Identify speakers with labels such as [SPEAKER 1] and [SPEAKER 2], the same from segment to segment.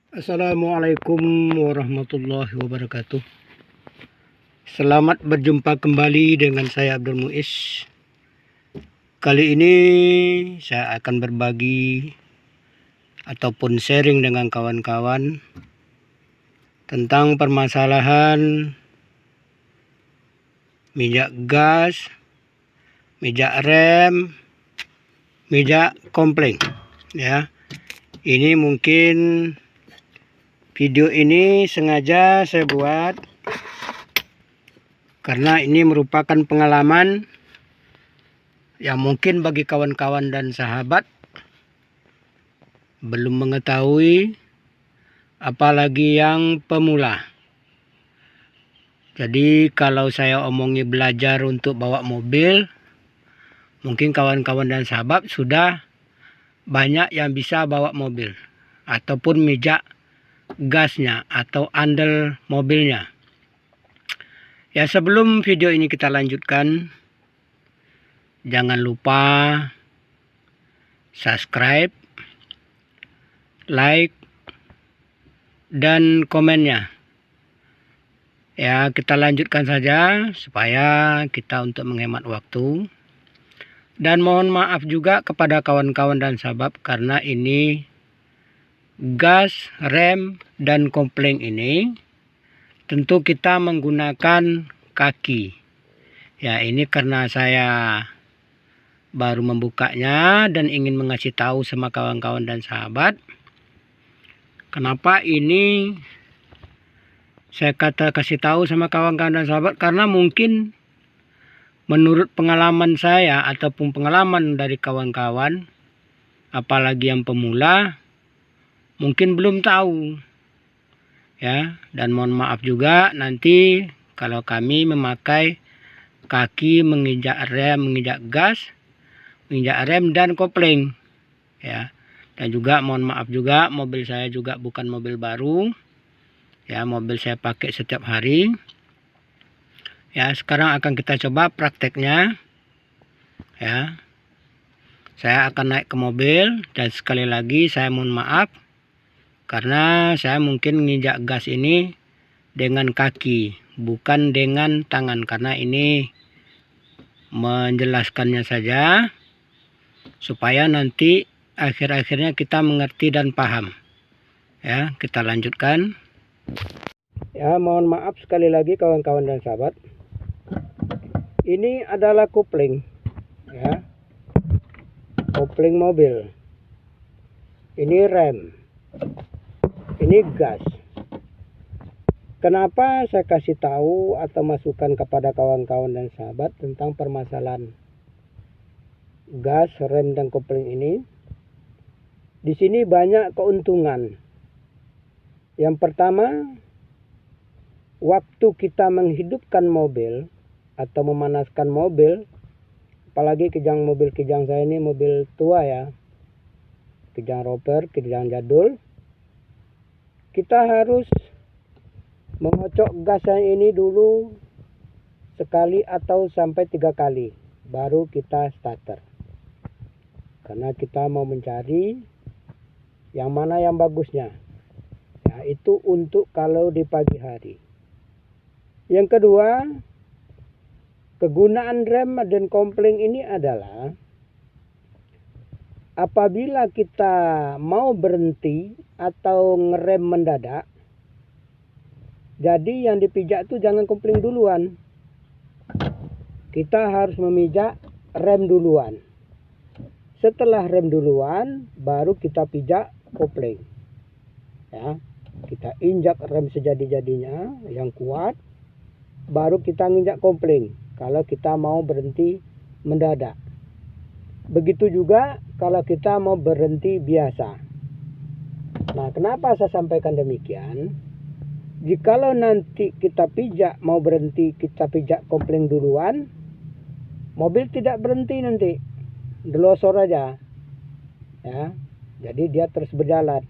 [SPEAKER 1] Assalamualaikum warahmatullahi wabarakatuh. Selamat berjumpa kembali dengan saya Abdul Muiz. Kali ini saya akan berbagi ataupun sharing dengan kawan-kawan tentang permasalahan minyak gas, minyak rem, minyak kopling. Ya, ini mungkin video ini sengaja saya buat karena ini merupakan pengalaman yang mungkin bagi kawan-kawan dan sahabat belum mengetahui, apalagi yang pemula. Jadi kalau saya omongi belajar untuk bawa mobil, mungkin kawan-kawan dan sahabat sudah banyak yang bisa bawa mobil ataupun minyak gasnya atau andel mobilnya. Ya, sebelum video ini kita lanjutkan, jangan lupa subscribe, like, dan komennya. Ya, kita lanjutkan saja supaya kita untuk menghemat waktu. Dan mohon maaf juga kepada kawan-kawan dan sahabat karena ini gas, rem, dan kopling ini tentu kita menggunakan kaki. Ya, ini karena saya baru membukanya dan ingin mengasih tahu sama kawan-kawan dan sahabat kenapa ini saya kasih tahu sama kawan-kawan dan sahabat, karena mungkin menurut pengalaman saya ataupun pengalaman dari kawan-kawan, apalagi yang pemula, mungkin belum tahu. Ya, dan mohon maaf juga nanti kalau kami memakai kaki menginjak rem, menginjak gas, menginjak rem dan kopling. Ya, dan juga mohon maaf juga mobil saya juga bukan mobil baru. Ya, mobil saya pakai setiap hari. Ya, sekarang akan kita coba prakteknya. Ya, saya akan naik ke mobil dan sekali lagi saya mohon maaf karena saya mungkin nginjak gas ini dengan kaki, bukan dengan tangan, karena ini menjelaskannya saja supaya nanti akhir-akhirnya kita mengerti dan paham. Ya, kita lanjutkan. Ya, mohon maaf sekali lagi kawan-kawan dan sahabat. Ini adalah kopling. Ya, kopling mobil. Ini rem. Ini gas. Kenapa saya kasih tahu atau masukan kepada kawan-kawan dan sahabat tentang permasalahan gas, rem, dan kopling ini? Di sini banyak keuntungan. Yang pertama, waktu kita menghidupkan mobil atau memanaskan mobil, apalagi mobil kijang saya ini mobil tua ya, kijang roper, kijang jadul, kita harus mengocok gasnya ini dulu sekali atau sampai 3 kali baru kita starter, karena kita mau mencari yang mana yang bagusnya. Ya, itu untuk kalau di pagi hari. Yang kedua, kegunaan rem dan kopling ini adalah apabila kita mau berhenti atau ngerem mendadak, jadi yang dipijak itu jangan kopling duluan. Kita harus memijak rem duluan. Setelah rem duluan, baru kita pijak kopling. Ya, kita injak rem sejadi-jadinya yang kuat, baru kita nginjak kopling kalau kita mau berhenti mendadak. Begitu juga kalau kita mau berhenti biasa. Nah, kenapa saya sampaikan demikian? Jikalau nanti kita pijak mau berhenti, kita pijak kopling duluan, mobil tidak berhenti nanti, delosor aja. Ya, jadi dia terus berjalan.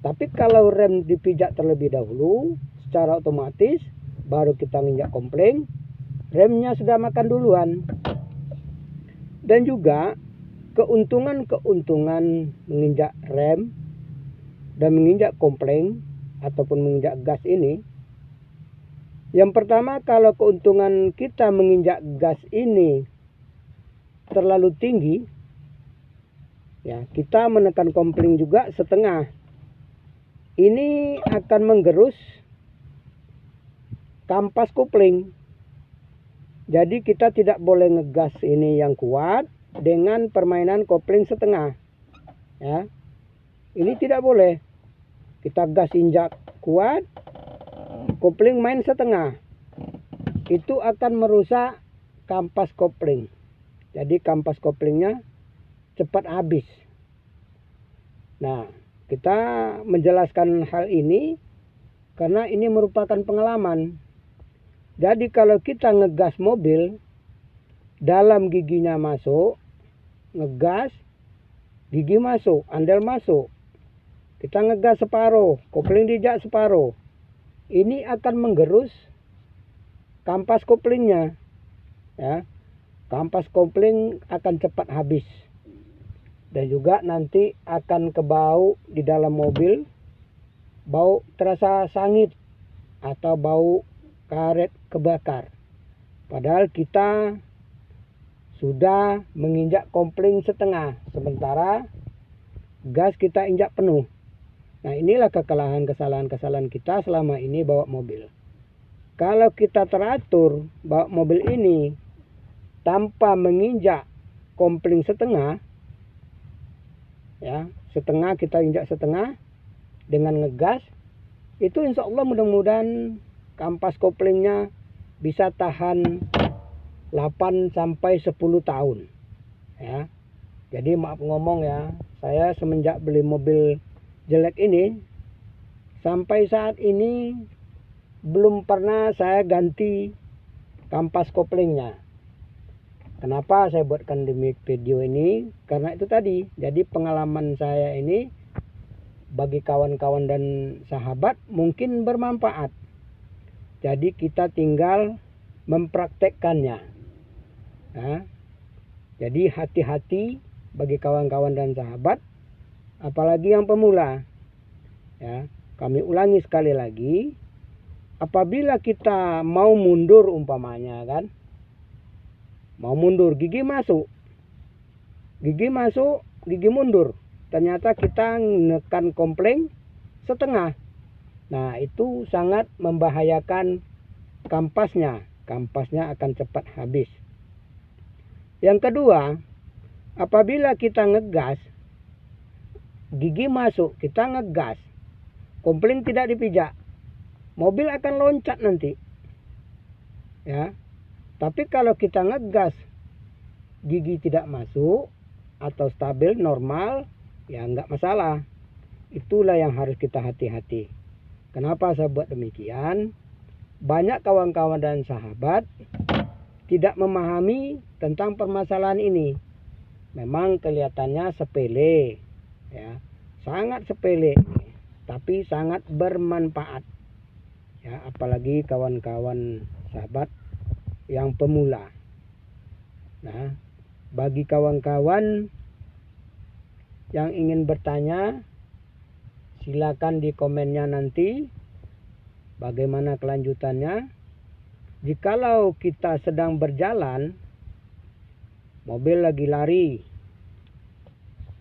[SPEAKER 1] Tapi kalau rem dipijak terlebih dahulu, secara otomatis baru kita nginjak kopling, remnya sudah makan duluan. Dan juga keuntungan menginjak rem dan menginjak kopling ataupun menginjak gas ini, yang pertama, kalau keuntungan kita menginjak gas ini terlalu tinggi, ya, kita menekan kopling juga setengah. Ini akan menggerus kampas kopling. Jadi kita tidak boleh ngegas ini yang kuat dengan permainan kopling setengah. Ya. Ini tidak boleh. Kita gas injak kuat, kopling main setengah. Itu akan merusak kampas kopling. Jadi kampas koplingnya cepat habis. Nah, kita menjelaskan hal ini karena ini merupakan pengalaman. Jadi kalau kita ngegas mobil, dalam giginya masuk, ngegas, gigi masuk, andel masuk. Kita ngegas separuh, kopling dijak separuh. Ini akan menggerus kampas koplingnya. Ya, kampas kopling akan cepat habis. Dan juga nanti akan kebau di dalam mobil, bau terasa sangit atau bau karet kebakar. Padahal kita sudah menginjak kopling setengah, sementara gas kita injak penuh. Nah, inilah kesalahan kita selama ini bawa mobil. Kalau kita teratur bawa mobil ini tanpa menginjak kopling setengah, ya, setengah kita injak setengah dengan ngegas, itu insya Allah mudah-mudahan kampas koplingnya bisa tahan 8 sampai 10 tahun. Ya. Jadi maaf ngomong ya, saya semenjak beli mobil jelek ini sampai saat ini belum pernah saya ganti kampas koplingnya. Kenapa saya buatkan demi video ini? Karena itu tadi. Jadi pengalaman saya ini bagi kawan-kawan dan sahabat mungkin bermanfaat. Jadi kita tinggal mempraktekkannya. Nah, jadi hati-hati bagi kawan-kawan dan sahabat, apalagi yang pemula. Ya, kami ulangi sekali lagi, apabila kita mau mundur umpamanya kan, mau mundur, gigi masuk, gigi mundur. Ternyata kita menekan kopling setengah. Nah, itu sangat membahayakan kampasnya. Kampasnya akan cepat habis. Yang kedua, apabila kita ngegas, gigi masuk, kita ngegas, kopling tidak dipijak, mobil akan loncat nanti. Ya. Tapi kalau kita ngegas, gigi tidak masuk atau stabil normal, ya nggak masalah. Itulah yang harus kita hati-hati. Kenapa saya buat demikian? Banyak kawan-kawan dan sahabat tidak memahami tentang permasalahan ini. Memang kelihatannya sepele, ya, sangat sepele, tapi sangat bermanfaat. Ya, apalagi kawan-kawan sahabat yang pemula. Nah, bagi kawan-kawan yang ingin bertanya, silakan di komennya nanti bagaimana kelanjutannya. Jikalau kita sedang berjalan, mobil lagi lari,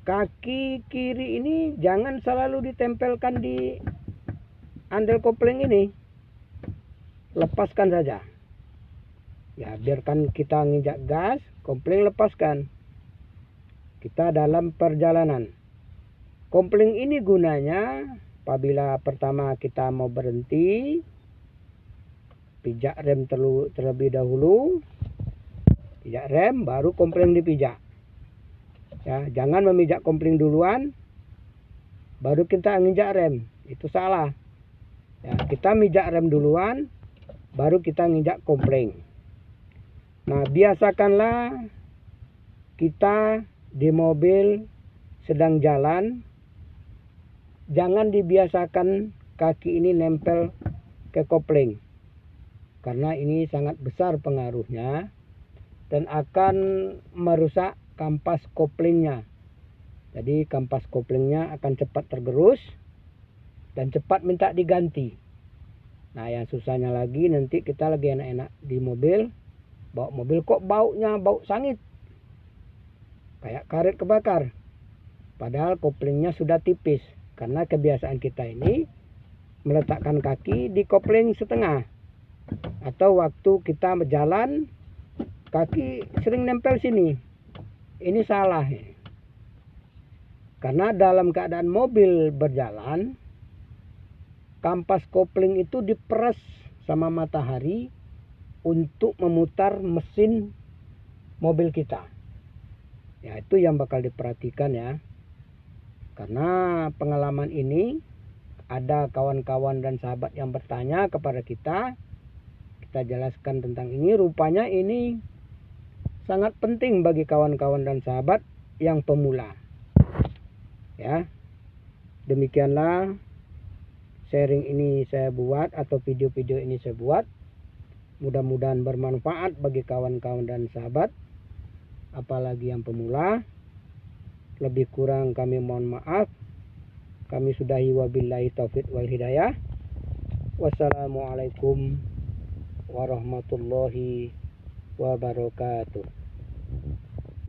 [SPEAKER 1] kaki kiri ini jangan selalu ditempelkan di andel kopling ini, lepaskan saja. Ya, biarkan kita nginjak gas, kopling lepaskan. Kita dalam perjalanan. Kopling ini gunanya apabila pertama kita mau berhenti, pijak rem terlebih dahulu, pijak rem baru kopling dipijak. Ya, jangan memijak kopling duluan baru kita nginjak rem, itu salah. Ya, kita mijak rem duluan baru kita nginjak kopling. Nah, biasakanlah kita di mobil sedang jalan, jangan dibiasakan kaki ini nempel ke kopling, karena ini sangat besar pengaruhnya dan akan merusak kampas koplingnya. Jadi kampas koplingnya akan cepat tergerus dan cepat minta diganti. Nah, yang susahnya lagi nanti kita lagi enak-enak di mobil, bawa mobil kok baunya bau sangit, kayak karet kebakar. Padahal koplingnya sudah tipis, karena kebiasaan kita ini meletakkan kaki di kopling setengah, atau waktu kita berjalan kaki sering nempel sini. Ini salah, karena dalam keadaan mobil berjalan, kampas kopling itu diperas sama matahari untuk memutar mesin mobil kita. Ya, itu yang bakal diperhatikan ya. Karena pengalaman ini ada kawan-kawan dan sahabat yang bertanya kepada kita. Kita jelaskan tentang ini. Rupanya ini sangat penting bagi kawan-kawan dan sahabat yang pemula. Ya. Demikianlah sharing ini saya buat, atau video-video ini saya buat. Mudah-mudahan bermanfaat bagi kawan-kawan dan sahabat, apalagi yang pemula. Lebih kurang kami mohon maaf. Kami sudahi, wabillahi taufiq wal hidayah. Wassalamualaikum warahmatullahi wabarakatuh.